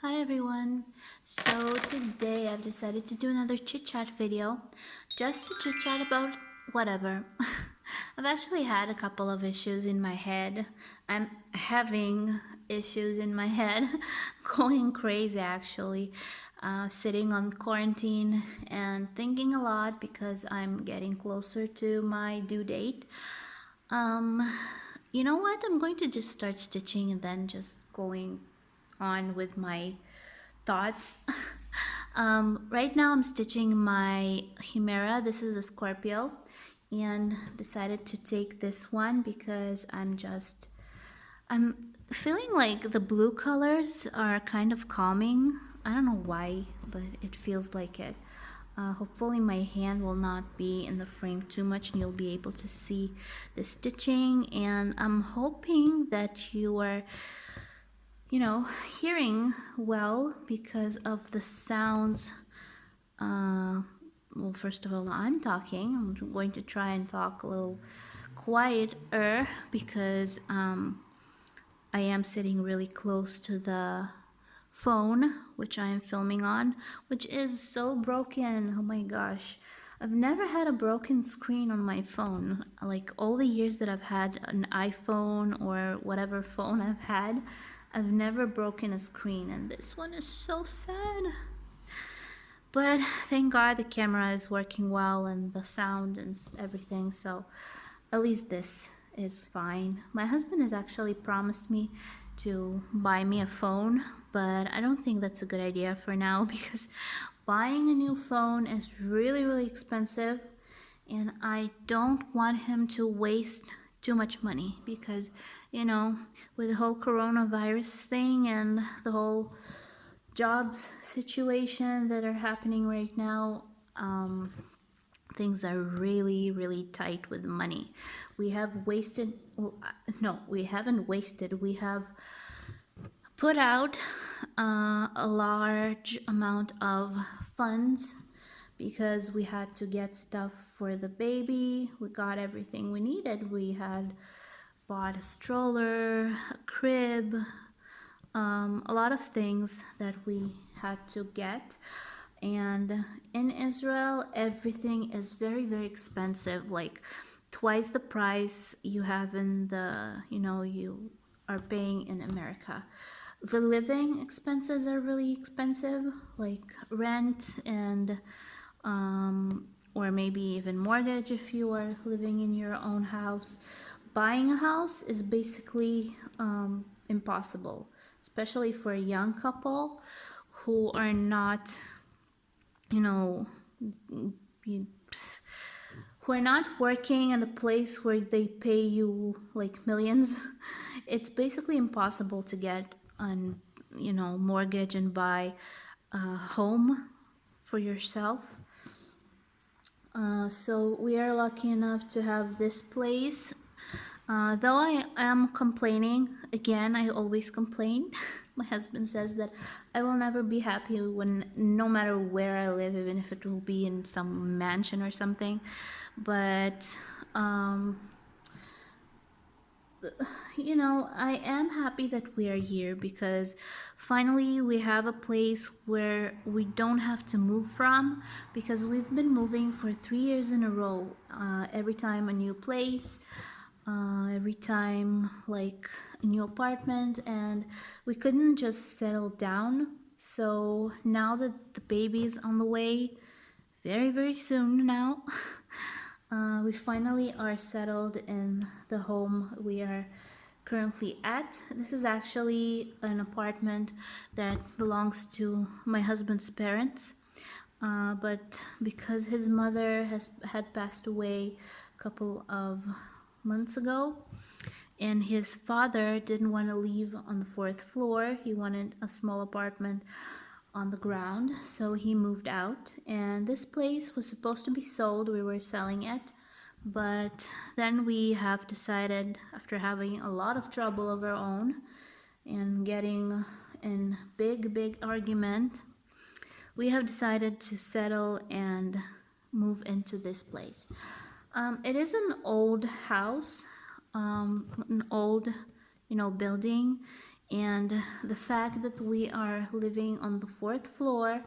Hi everyone. So today I've decided to do another chit chat video just to chit chat about whatever. I've actually had a couple of issues in my head. I'm having issues in my head, going crazy actually. Sitting on quarantine and thinking a lot because I'm getting closer to my due date. Um, you know what? I'm going to just start stitching and then just going on with my thoughts. Right now I'm stitching my Chimera. This is a Scorpio, and decided to take this one because I'm feeling like the blue colors are kind of calming. I don't know why, but it feels like it. Hopefully my hand will not be in the frame too much and you'll be able to see the stitching, and I'm hoping that you are hearing well because of the sounds. Well, first of all, I'm talking. I'm going to try and talk a little quieter because I am sitting really close to the phone, which I am filming on, which is so broken. Oh my gosh. I've never had a broken screen on my phone. Like all the years that I've had an iPhone or whatever phone I've had, I've never broken a screen, and this one is so sad. But thank God the camera is working well and the sound and everything, so at least this is fine. My husband has actually promised me to buy me a phone, but I don't think that's a good idea for now because buying a new phone is really expensive, and I don't want him to waste too much money because, with the whole coronavirus thing and the whole jobs situation that are happening right now, things are really tight with money. We have wasted, well, no, we haven't wasted. We have put out a large amount of funds because we had to get stuff for the baby. We got everything we needed. We had bought a stroller, a crib, a lot of things that we had to get. And in Israel, everything is very expensive, like twice the price you have in you are paying in America. The living expenses are really expensive, like rent and or maybe even mortgage if you are living in your own house. Buying a house is basically impossible, especially for a young couple who are not, you know, who are not working in a place where they pay you like millions. It's basically impossible to get an mortgage and buy a home for yourself. So we are lucky enough to have this place. Though I am complaining, again, I always complain. My husband says that I will never be happy no matter where I live, even if it will be in some mansion or something. But, I am happy that we are here because finally we have a place where we don't have to move from, because we've been moving for 3 years in a row. Every time a new place, every time like a new apartment, and we couldn't just settle down. So now that the baby's on the way very soon now, we finally are settled in the home we are currently at. This is actually an apartment that belongs to my husband's parents, but because his mother had passed away a couple of months ago, and his father didn't want to leave on the fourth floor, he wanted a small apartment on the ground, so he moved out. And this place was supposed to be sold. We were selling it, but then we have decided, after having a lot of trouble of our own and getting in big argument, we have decided to settle and move into this place. It is an old house, an old building, And the fact that we are living on the fourth floor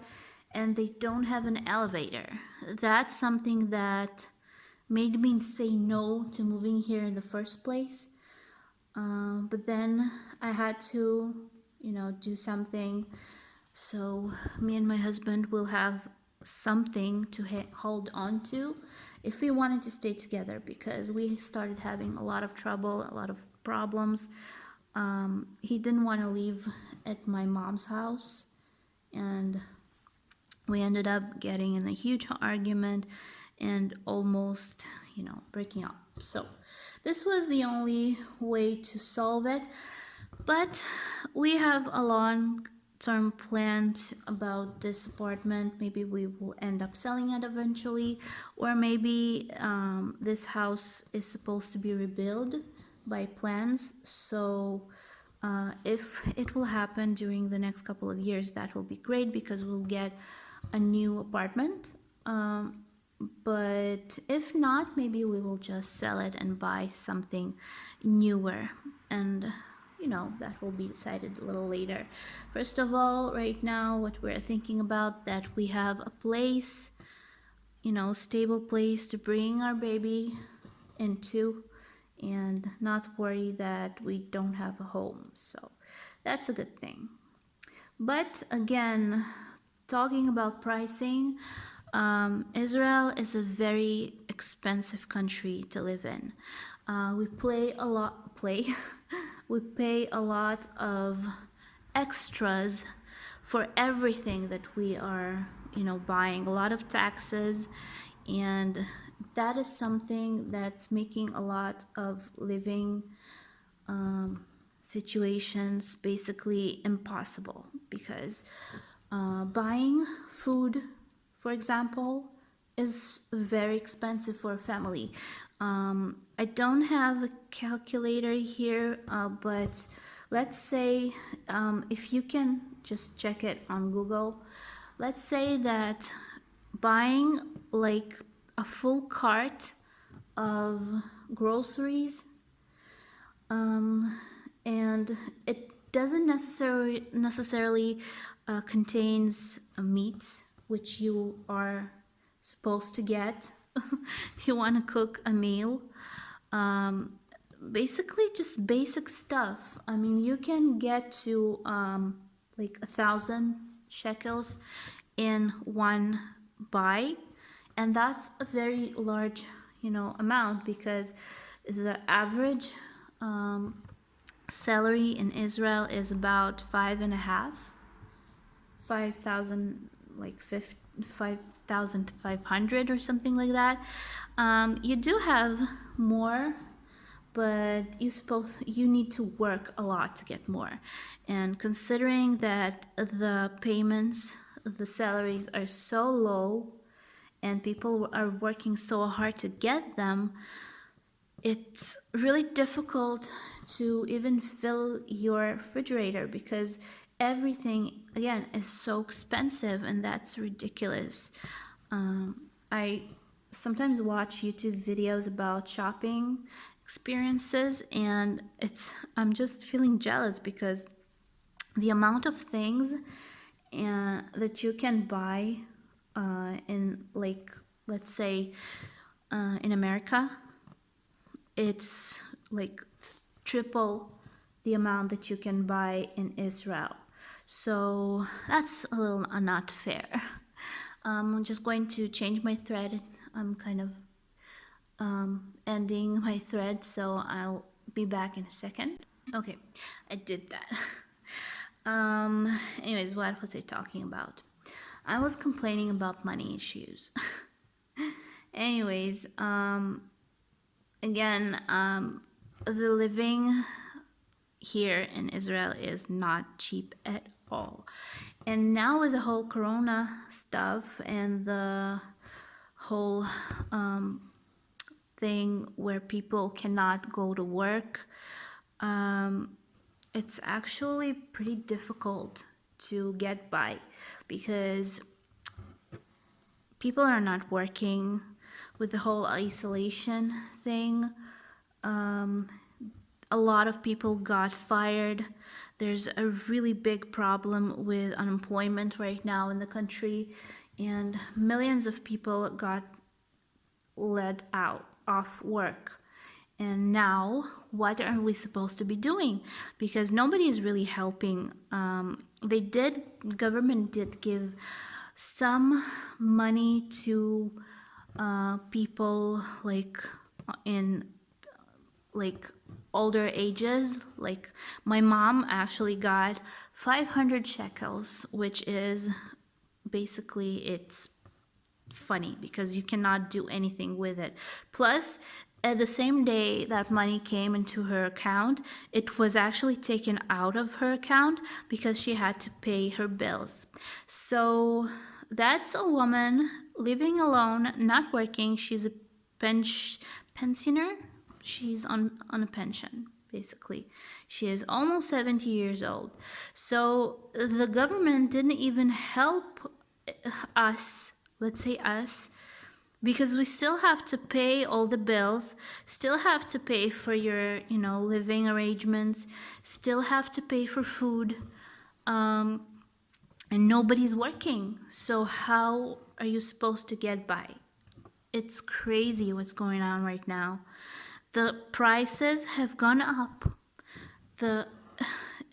and they don't have an elevator, that's something that made me say no to moving here in the first place. But then I had to, do something. So me and my husband will have something to hold on to if we wanted to stay together, because we started having a lot of trouble, a lot of problems. He didn't want to leave at my mom's house, and we ended up getting in a huge argument and almost, breaking up. So this was the only way to solve it. But we have a long-term plan about this apartment. Maybe we will end up selling it eventually, or maybe this house is supposed to be rebuilt by plans. So if it will happen during the next couple of years, that will be great, because we'll get a new apartment. But if not, maybe we will just sell it and buy something newer, and that will be decided a little later. First of all, right now what we're thinking about, that we have a place, stable place to bring our baby into, and not worry that we don't have a home. So that's a good thing. But again, talking about pricing, Israel is a very expensive country to live in. We pay a lot of extras for everything that we are, buying, a lot of taxes, and that is something that's making a lot of living situations basically impossible, because buying food, for example, is very expensive for a family. I don't have a calculator here, but let's say if you can just check it on Google, let's say that buying like a full cart of groceries, and it doesn't necessarily contains meats, which you are supposed to get if you want to cook a meal. Basically just basic stuff. I mean, you can get to like 1,000 shekels in one buy, and that's a very large amount, because the average salary in Israel is about 5,000, like 5,500 or something like that. You do have more, but you need to work a lot to get more. And considering that the payments, the salaries are so low, and people are working so hard to get them, it's really difficult to even fill your refrigerator, because everything, again, is so expensive, and that's ridiculous. I sometimes watch YouTube videos about shopping experiences, and I'm just feeling jealous, because the amount of things that you can buy in, like, let's say in America, it's like triple the amount that you can buy in Israel. So that's a little not fair. I'm just going to change my thread. I'm kind of ending my thread, so I'll be back in a second. Okay, I did that. Anyways, what was I talking about? I was complaining about money issues. Anyways, again, the living here in Israel is not cheap at all. And now with the whole corona stuff and the whole thing where people cannot go to work, it's actually pretty difficult to get by, because people are not working with the whole isolation thing. a lot of people got fired. There's a really big problem with unemployment right now in the country, and millions of people got let out off work. And now, what are we supposed to be doing? Because nobody is really helping. Government did give some money to people in like older ages. Like my mom actually got 500 shekels, which is basically it's funny because you cannot do anything with it. Plus, at the same day that money came into her account, it was actually taken out of her account because she had to pay her bills. So that's a woman living alone, not working. She's a pensioner. She's on a pension, basically. She is almost 70 years old. So the government didn't even help us, let's say us, because we still have to pay all the bills, still have to pay for your, living arrangements, still have to pay for food, and nobody's working. So how are you supposed to get by? It's crazy what's going on right now. The prices have gone up.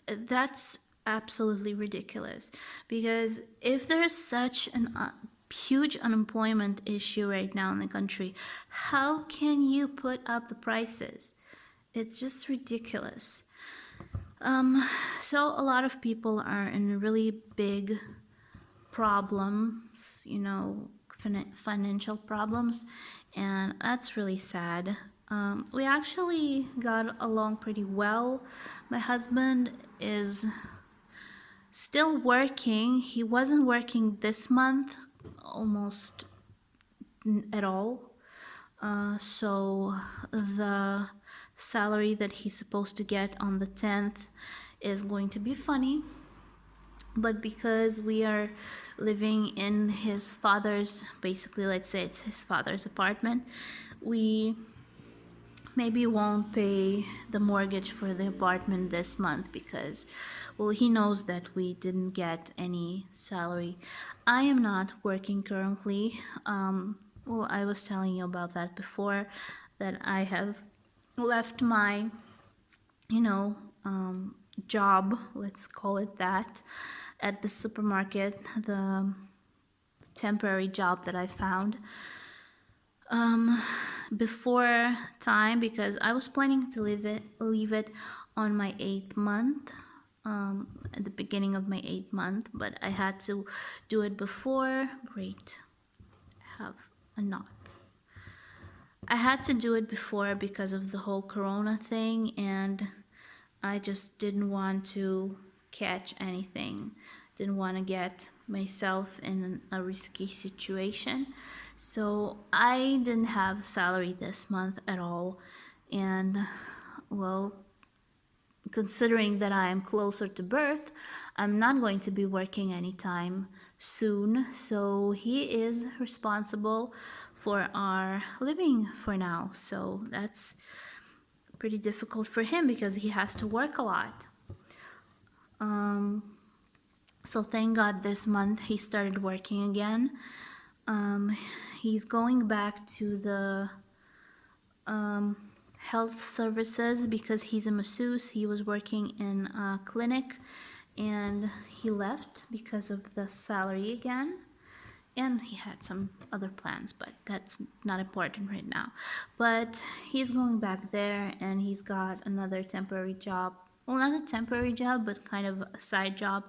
That's absolutely ridiculous, because if there's such an huge unemployment issue right now in the country, how can you put up the prices? It's just ridiculous. So a lot of people are in really big problems, financial problems, and that's really sad. We actually got along pretty well. My husband is still working. He wasn't working this month almost at all. So the salary that he's supposed to get on the 10th is going to be funny. But because we are living in his father's, basically, let's say it's his father's apartment, we maybe won't pay the mortgage for the apartment this month because, well, he knows that we didn't get any salary. I am not working currently. Well, I was telling you about that before, that I have left my, job, let's call it that, at the supermarket, the temporary job that I found before time, because I was planning to leave it on my 8th month, at the beginning of my 8th month, but I had to do it before. Great, I have a knot. I had to do it before because of the whole corona thing, and I just didn't want to catch anything, didn't want to get myself in a risky situation. So I didn't have salary this month at all. And, well, considering that I am closer to birth, I'm not going to be working anytime soon. So he is responsible for our living for now. So that's pretty difficult for him because he has to work a lot. So thank God this month he started working again. He's going back to the health services because he's a masseuse. He was working in a clinic and he left because of the salary again. And he had some other plans, but that's not important right now. But he's going back there and he's got another temporary job. Well, not a temporary job, but kind of a side job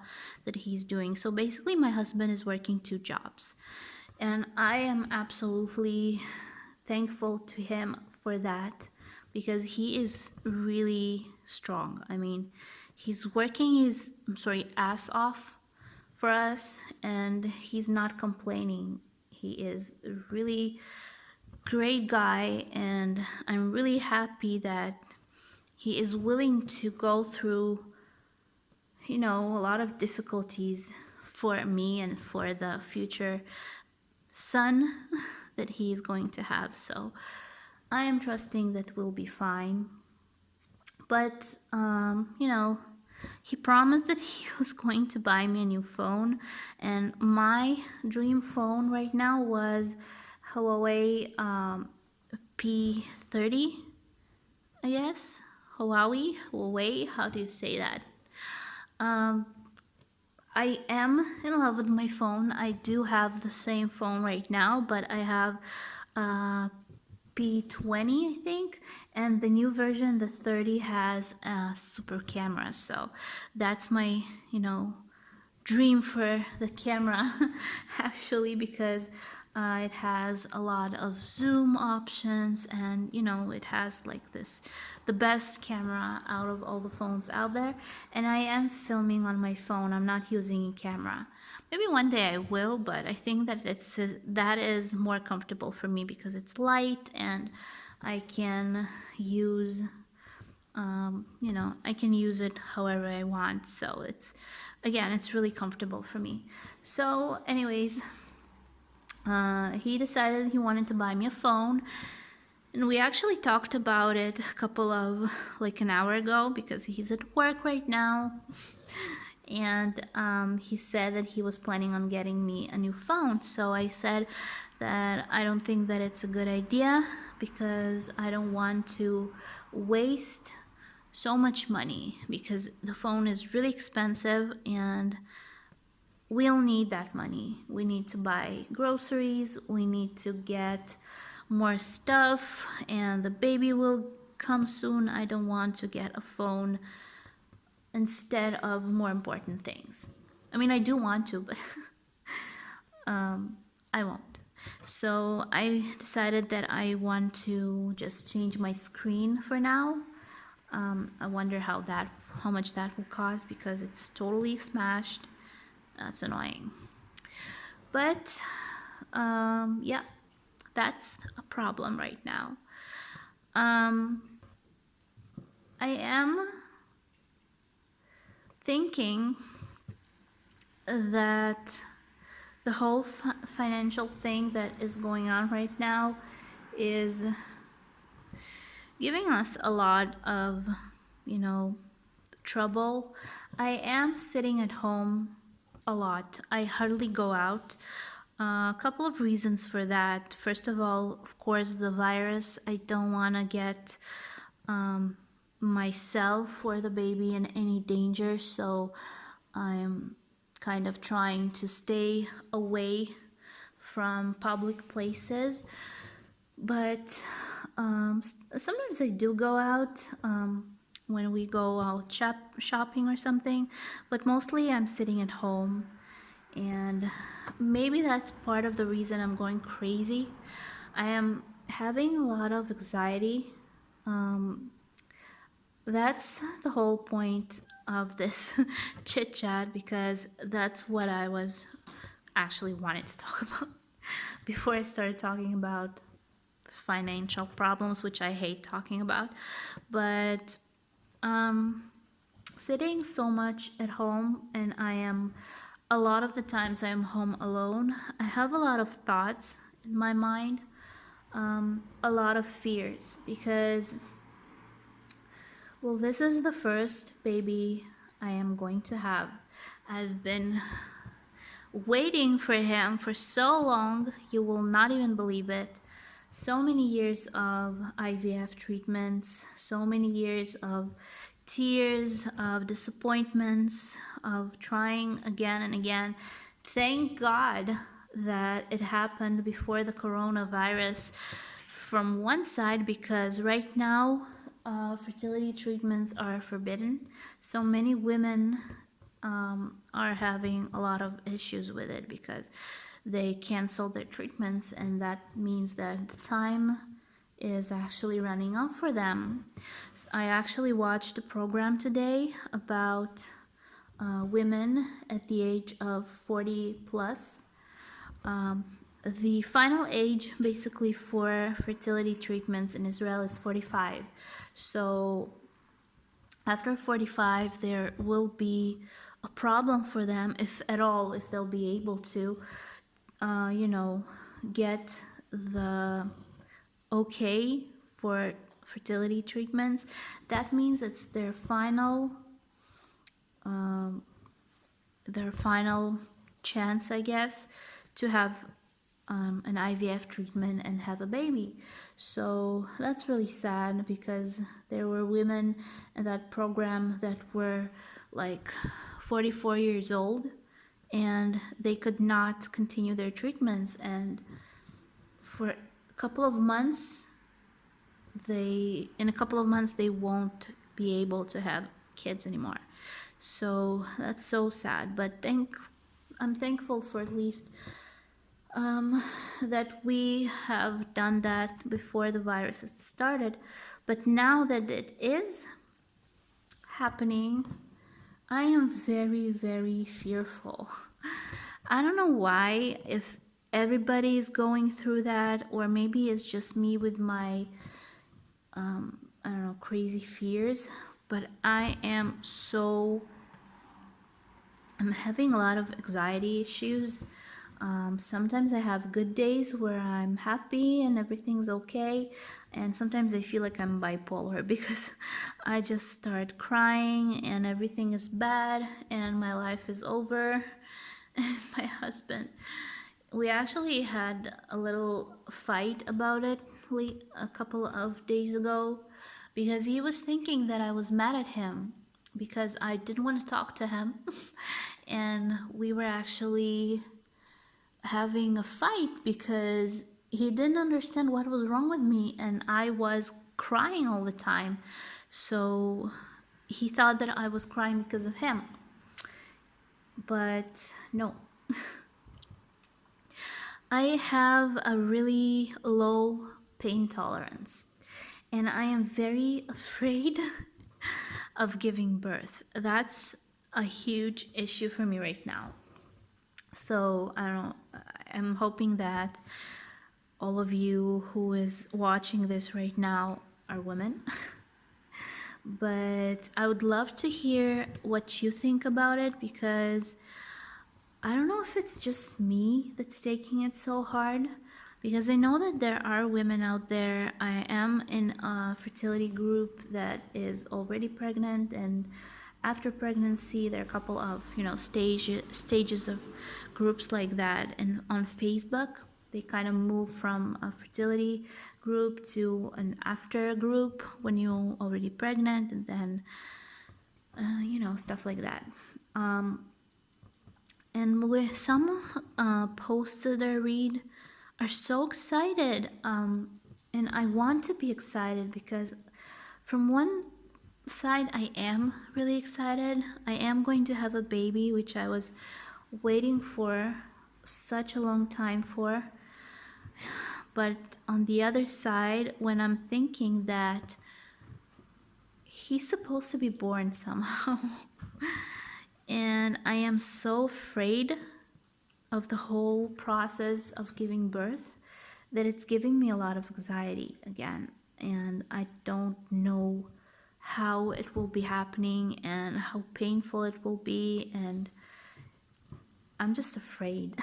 that he's doing. So basically, my husband is working 2 jobs. And I am absolutely thankful to him for that because he is really strong. I mean, he's working his, ass off for us, and he's not complaining. He is a really great guy, and I'm really happy that he is willing to go through, a lot of difficulties for me and for the future son that he's going to have. So I am trusting that we'll be fine. But, he promised that he was going to buy me a new phone. And my dream phone right now was Huawei P30, I guess. Huawei, how do you say that? Um, I am in love with my phone. I do have the same phone right now, but I have P20, I think, and the new version, the 30, has a super camera. So that's my, dream for the camera, actually, because it has a lot of zoom options, and it has like the best camera out of all the phones out there. And I am filming on my phone. I'm not using a camera. Maybe one day I will, but I think that that is more comfortable for me because it's light and I can use I can use it however I want. So it's really comfortable for me. So, anyways, he decided he wanted to buy me a phone. And we actually talked about it a couple of, like, an hour ago because he's at work right now. And he said that he was planning on getting me a new phone. So I said that I don't think that it's a good idea because I don't want to waste so much money because the phone is really expensive and we'll need that money. We need to buy groceries, we need to get more stuff, and the baby will come soon. I don't want to get a phone instead of more important things. I mean, I do want to, but I won't. So I decided that I want to just change my screen for now. I wonder how much that will cost because it's totally smashed. That's annoying. But yeah, that's a problem right now. I am thinking that the whole financial thing that is going on right now is giving us a lot of, trouble. I am sitting at home a lot. I hardly go out. A couple of reasons for that. First of all, of course, the virus. I don't want to get myself or the baby in any danger, so I'm kind of trying to stay away from public places. But sometimes I do go out when we go out shopping or something, but mostly I'm sitting at home. And maybe that's part of the reason I'm going crazy. I am having a lot of anxiety. That's the whole point of this chit chat because that's what I was actually wanted to talk about before I started talking about financial problems, which I hate talking about. But sitting so much at home, and a lot of the times I am home alone, I have a lot of thoughts in my mind, a lot of fears because, well, this is the first baby I am going to have. I've been waiting for him for so long, you will not even believe it. So many years of IVF treatments, so many years of tears, of disappointments, of trying again and again. Thank God that it happened before the coronavirus from one side, because right now fertility treatments are forbidden. So many women are having a lot of issues with it because they cancel their treatments, and that means that the time is actually running out for them. So I actually watched a program today about women at the age of 40 plus. The final age basically for fertility treatments in Israel is 45. So after 45, there will be a problem for them, if at all, if they'll be able to, get the okay fertility treatments. That means it's um, their final chance, I guess, to have an IVF treatment and have a baby. So that's really sad because there were women in that program that were like 44 years old and they could not continue their treatments, and for a couple of months they won't be able to have kids anymore. So that's so sad, but I'm thankful for at least that we have done that before the virus had started. But now that it is happening, I am very, very fearful. I don't know why, if everybody is going through that, or maybe it's just me with my, I don't know, crazy fears, but I'm having a lot of anxiety issues. Sometimes I have good days where I'm happy and everything's okay, and sometimes I feel like I'm bipolar because I just start crying and everything is bad and my life is over. And my husband, we actually had a little fight about it a couple of days ago because he was thinking that I was mad at him because I didn't want to talk to him. And we were actually having a fight because he didn't understand what was wrong with me and I was crying all the time. So he thought that I was crying because of him. But no. I have a really low pain tolerance and I am very afraid of giving birth. That's a huge issue for me right now. So I'm hoping that all of you who is watching this right now are women. But I would love to hear what you think about it because I don't know if it's just me that's taking it so hard, because I know that there are women out there. I am in a fertility group that is already pregnant, and after pregnancy there are a couple of stages of groups like that, and on Facebook they kind of move from a fertility group to an after group when you're already pregnant, and then stuff like that. And with some posts that I read are so excited, and I want to be excited because from one side I am really excited. I am going to have a baby, which I was waiting for such a long time for. But on the other side, when I'm thinking that he's supposed to be born somehow and I am so afraid of the whole process of giving birth that it's giving me a lot of anxiety again, and I don't know how it will be happening and how painful it will be, and I'm just afraid.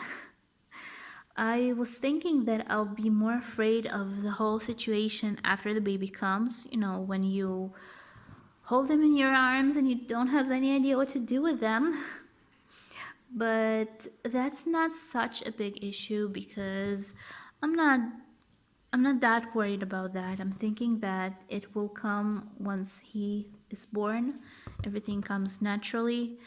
I was thinking that I'll be more afraid of the whole situation after the baby comes, when you hold them in your arms and you don't have any idea what to do with them. But that's not such a big issue because I'm not that worried about that. I'm thinking that it will come once he is born. Everything comes naturally.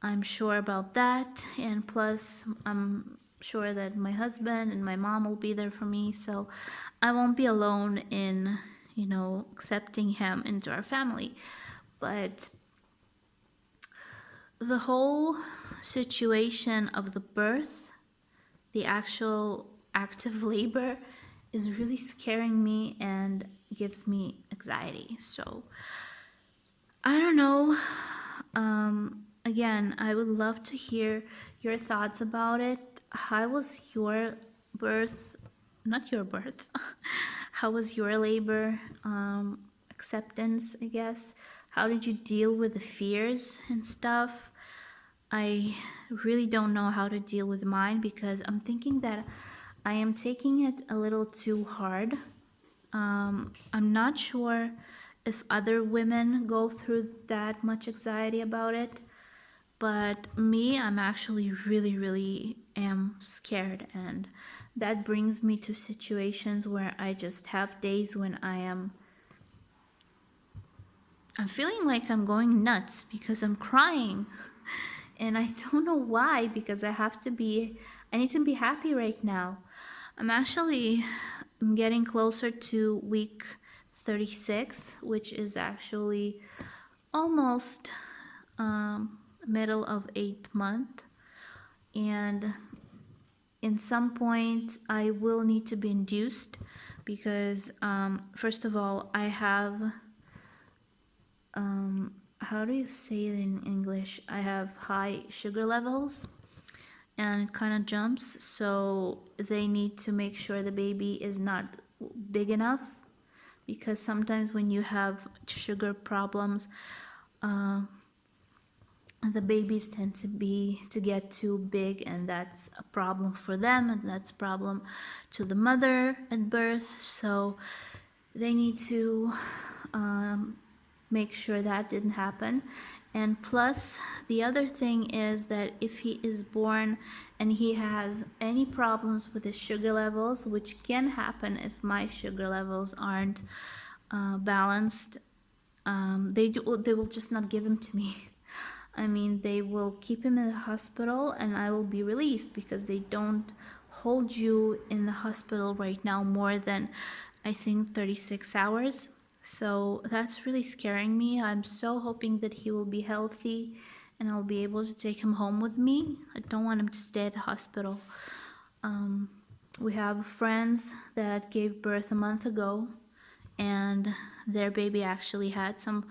I'm sure about that, and plus I'm sure that my husband and my mom will be there for me, so I won't be alone in, accepting him into our family. But the whole situation of the birth, the actual active labor, is really scaring me and gives me anxiety. So I don't know. Again, I would love to hear your thoughts about it. How was your birth? Not your birth. How was your labor? Acceptance, I guess. How did you deal with the fears and stuff? I really don't know how to deal with mine because I'm thinking that I am taking it a little too hard. I'm not sure if other women go through that much anxiety about it, but me, I'm actually really, really am scared, and that brings me to situations where I just have days when I'm feeling like I'm going nuts because I'm crying. And I don't know why, because I need to be happy right now. I'm getting closer to week 36, which is actually almost middle of 8th month. And in some point, I will need to be induced because, first of all, I have, how do you say it in English? I have high sugar levels and it kind of jumps, so they need to make sure the baby is not big enough, because sometimes when you have sugar problems, the babies tend to get too big, and that's a problem for them, and that's a problem to the mother at birth. So they need to make sure that didn't happen. And plus, the other thing is that if he is born and he has any problems with his sugar levels, which can happen if my sugar levels aren't balanced, they will just not give him to me. I mean, they will keep him in the hospital and I will be released, because they don't hold you in the hospital right now more than, I think, 36 hours. So that's really scaring me. I'm so hoping that he will be healthy and I'll be able to take him home with me. I don't want him to stay at the hospital. We have friends that gave birth a month ago, and their baby actually had some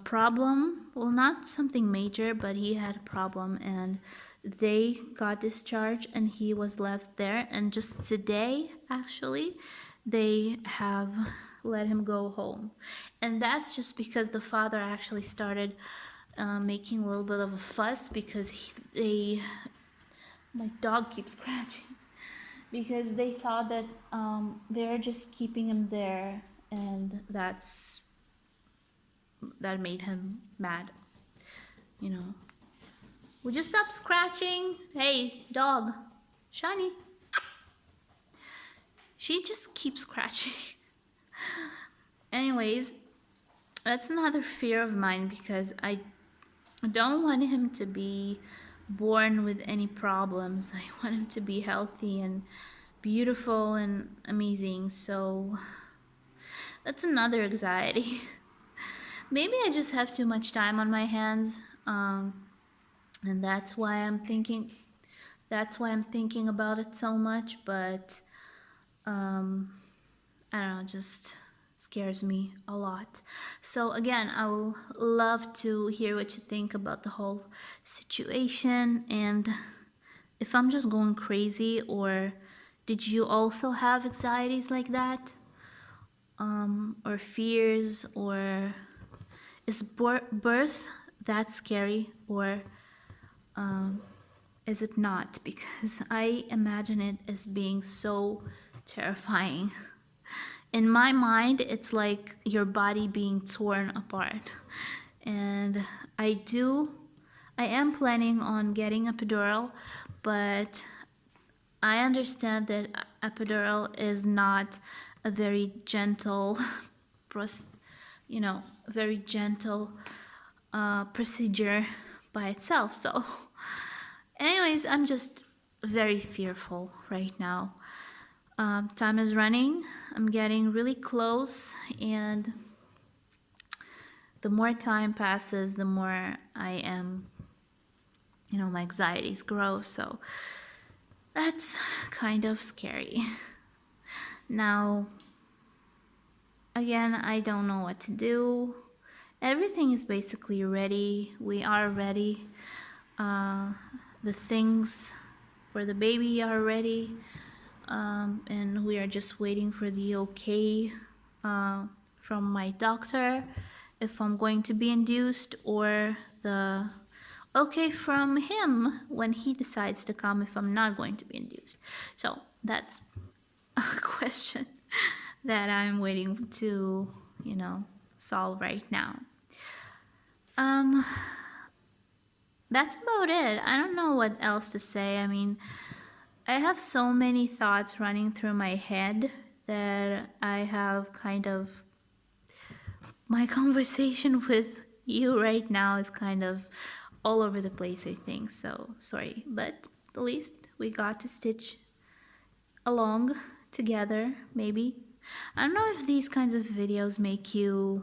problem. Well, not something major, but he had a problem, and they got discharged and he was left there. And just today, actually, they have let him go home. And that's just because the father actually started making a little bit of a fuss, because my dog keeps scratching, because they thought that they're just keeping him there, and that made him mad, you know. Would you stop scratching? Hey, dog. Shiny. She just keeps scratching. Anyways, that's another fear of mine, because I don't want him to be born with any problems. I want him to be healthy and beautiful and amazing. So that's another anxiety. Maybe I just have too much time on my hands, and that's why I'm thinking about it so much. But I don't know, just scares me a lot. So again, I will love to hear what you think about the whole situation, and if I'm just going crazy, or did you also have anxieties like that, or fears, or is birth that scary, or is it not? Because I imagine it as being so terrifying. In my mind, it's like your body being torn apart. And I am planning on getting a epidural, but I understand that epidural is not a very gentle, very gentle procedure by itself. So, anyways, I'm just very fearful right now. Time is running. I'm getting really close, and the more time passes, the more I am, my anxieties grow. So that's kind of scary. Now, again, I don't know what to do. Everything is basically ready. We are ready. The things for the baby are ready. And we are just waiting for the okay from my doctor if I'm going to be induced, or the okay from him when he decides to come if I'm not going to be induced. So that's a question that I'm waiting to, solve right now. Um, that's about it. I don't know what else to say. I mean, I have so many thoughts running through my head that I have kind of my conversation with you right now is kind of all over the place, I think. So sorry, but at least we got to stitch along together, maybe. I don't know if these kinds of videos make you,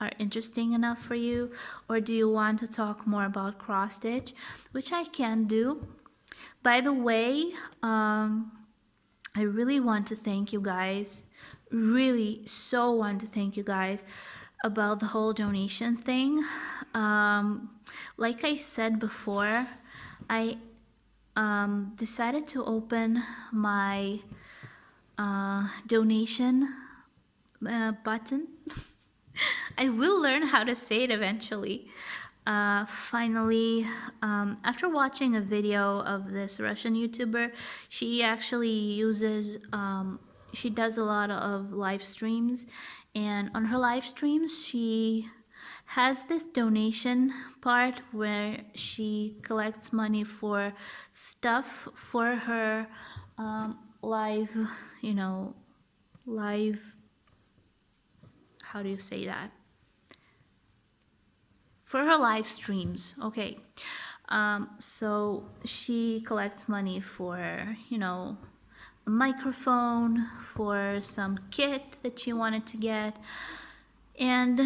are interesting enough for you, or do you want to talk more about cross stitch, which I can do. By the way, I really want to thank you guys, really so want to thank you guys about the whole donation thing. Like I said before, I decided to open my donation button. I will learn how to say it eventually. Finally, after watching a video of this Russian YouTuber, she actually she does a lot of live streams, and on her live streams, she has this donation part where she collects money for stuff for her live, live, how do you say that? For her live streams, okay. So she collects money for, a microphone, for some kit that she wanted to get. And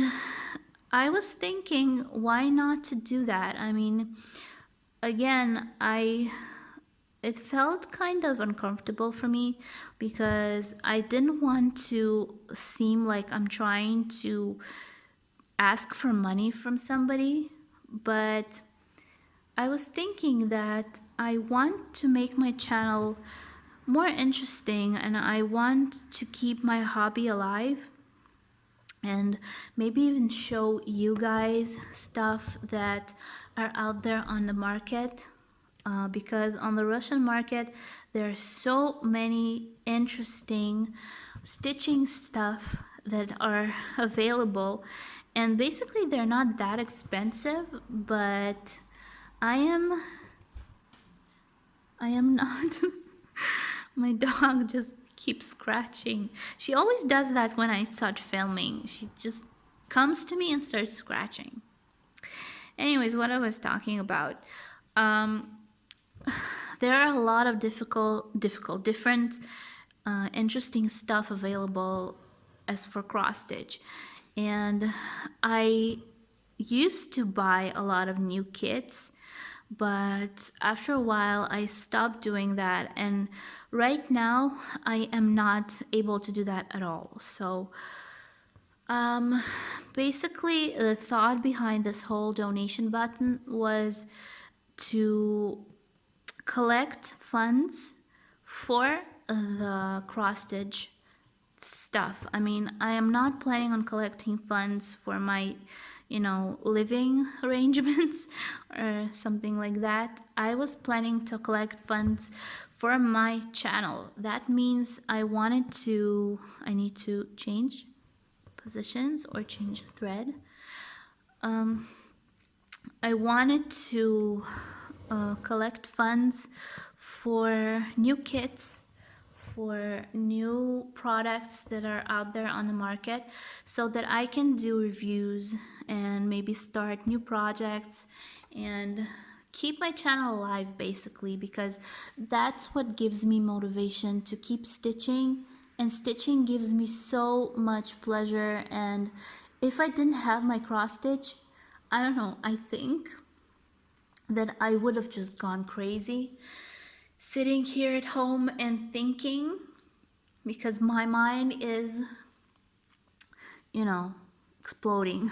I was thinking, why not to do that? I mean, again, it felt kind of uncomfortable for me because I didn't want to seem like I'm trying to ask for money from somebody, but I was thinking that I want to make my channel more interesting and I want to keep my hobby alive and maybe even show you guys stuff that are out there on the market. Because on the Russian market, there are so many interesting stitching stuff that are available, and basically they're not that expensive, but I am not. My dog just keeps scratching. She always does that when I start filming. She just comes to me and starts scratching. Anyways, what I was talking about. There are a lot of different, interesting stuff available as for cross stitch, and I used to buy a lot of new kits, but after a while I stopped doing that, and right now I am not able to do that at all. So basically the thought behind this whole donation button was to collect funds for the cross stitch stuff. I mean, I am not planning on collecting funds for my, living arrangements or something like that. I was planning to collect funds for my channel. That means I need to change positions or change thread. I wanted to collect funds for new kits, for new products that are out there on the market, so that I can do reviews and maybe start new projects and keep my channel alive, basically, because that's what gives me motivation to keep stitching, and stitching gives me so much pleasure. And if I didn't have my cross stitch, I don't know, I think that I would have just gone crazy sitting here at home and thinking, because my mind is, exploding.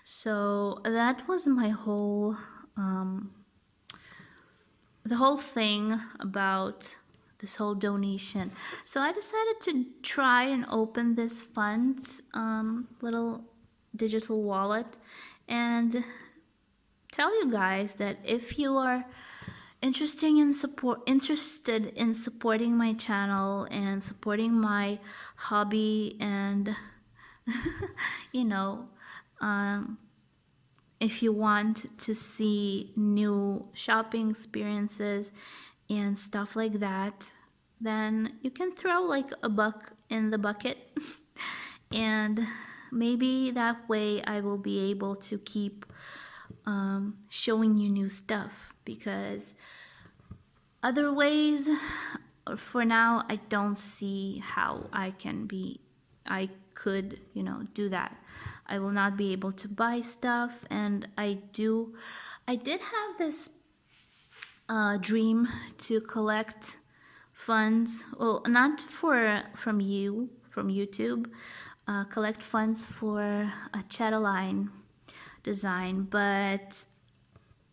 So that was my whole, the whole thing about this whole donation. So I decided to try and open this funds little digital wallet and tell you guys that if you are interested in supporting my channel and supporting my hobby, and you know, um, if you want to see new shopping experiences and stuff like that, then you can throw like a buck in the bucket and maybe that way I will be able to keep showing you new stuff, because other ways, for now, I don't see how I could, do that. I will not be able to buy stuff, and I did have this dream to collect funds. Well, not from YouTube, collect funds for a chat line design, but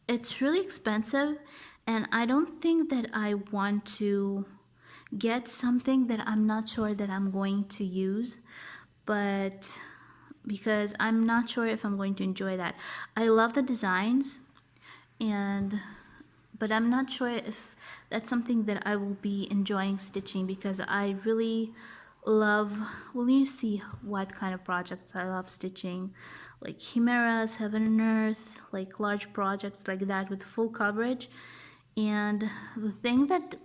it's really expensive, and I don't think that I want to get something that I'm not sure that I'm going to use, but because I'm not sure if I'm going to enjoy that. I love the designs, and but I'm not sure if that's something that I will be enjoying stitching, because I really love, well, you see what kind of projects I love stitching, like chimeras, heaven and earth, like large projects like that with full coverage. And the thing that,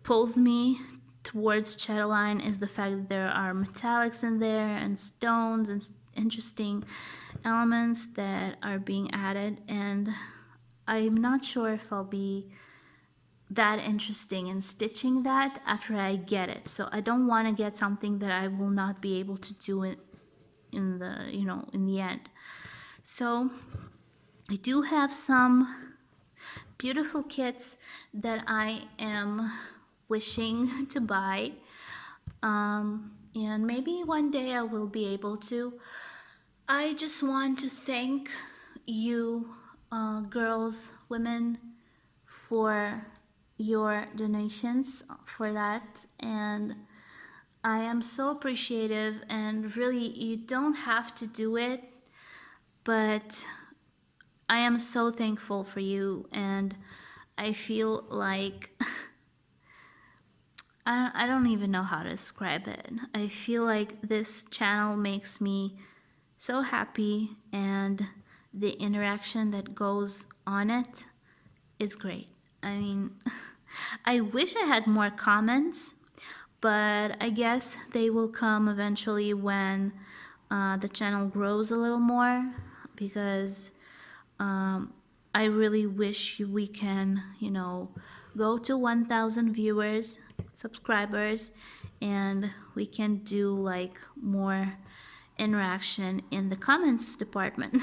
pulls me towards Chatterline is the fact that there are metallics in there and stones and interesting elements that are being added, and I'm not sure if I'll be that interesting in stitching that after I get it. So I don't want to get something that I will not be able to do it in the end. So I do have some beautiful kits that I am wishing to buy. And maybe one day I will be able to. I just want to thank you, girls, women, for your donations for that. And I am so appreciative, and really, you don't have to do it, but I am so thankful for you, and I feel like I don't even know how to describe it. I feel like this channel makes me so happy, and the interaction that goes on it is great. I mean, I wish I had more comments, but I guess they will come eventually when the channel grows a little more, because I really wish we can, go to 1,000 viewers, subscribers, and we can do like more interaction in the comments department.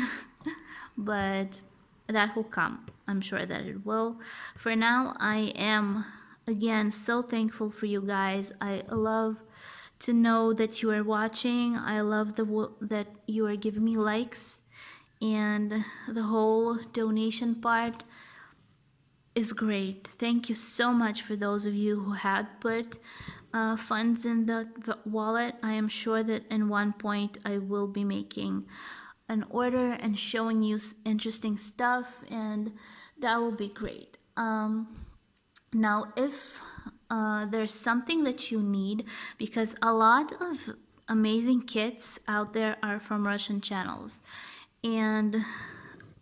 But that will come. I'm sure that it will. For now, I am again so thankful for you guys. I love to know that you are watching. I love that you are giving me likes, and the whole donation part is great. Thank you so much for those of you who had put funds in the wallet. I am sure that in one point I will be making an order and showing you interesting stuff, and that will be great. Now, if there's something that you need, because a lot of amazing kits out there are from Russian channels, and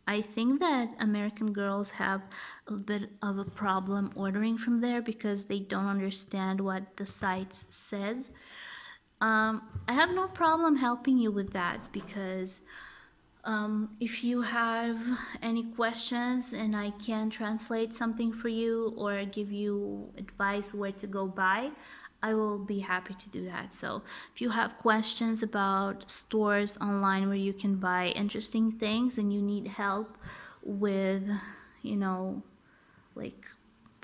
I think that American girls have a bit of a problem ordering from there because they don't understand what the site says. I have no problem helping you with that, because if you have any questions and I can translate something for you or give you advice where to go buy, I will be happy to do that. So if you have questions about stores online where you can buy interesting things and you need help with, like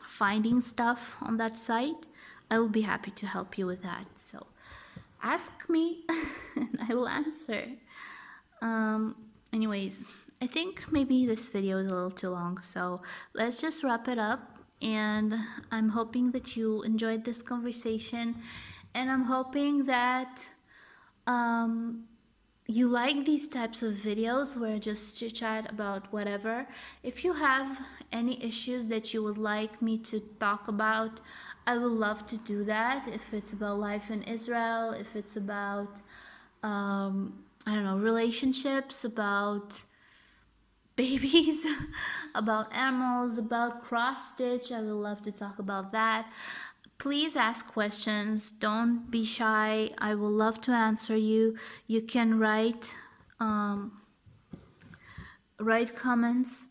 finding stuff on that site, I will be happy to help you with that. So ask me and I will answer. Anyways, I think maybe this video is a little too long, so let's just wrap it up. And I'm hoping that you enjoyed this conversation, and I'm hoping that you like these types of videos where I just chit chat about whatever, if you have any issues that you would like me to talk about, I would love to do that. If it's about life in Israel, if it's about, I don't know, relationships, about babies, about animals, about cross stitch, I would love to talk about that. Please ask questions. Don't be shy. I will love to answer you. You can write comments,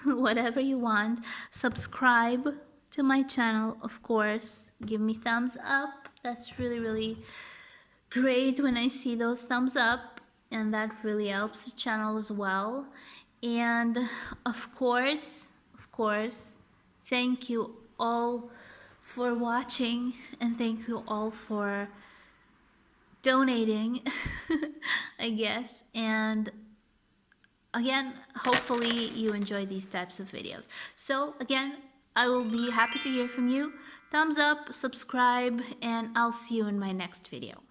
whatever you want. Subscribe to my channel, of course. Give me thumbs up. That's really, really great when I see those thumbs up, and that really helps the channel as well. And of course, thank you all for watching, and thank you all for donating, I guess. And again, hopefully you enjoy these types of videos. So again, I will be happy to hear from you. Thumbs up, subscribe, and I'll see you in my next video.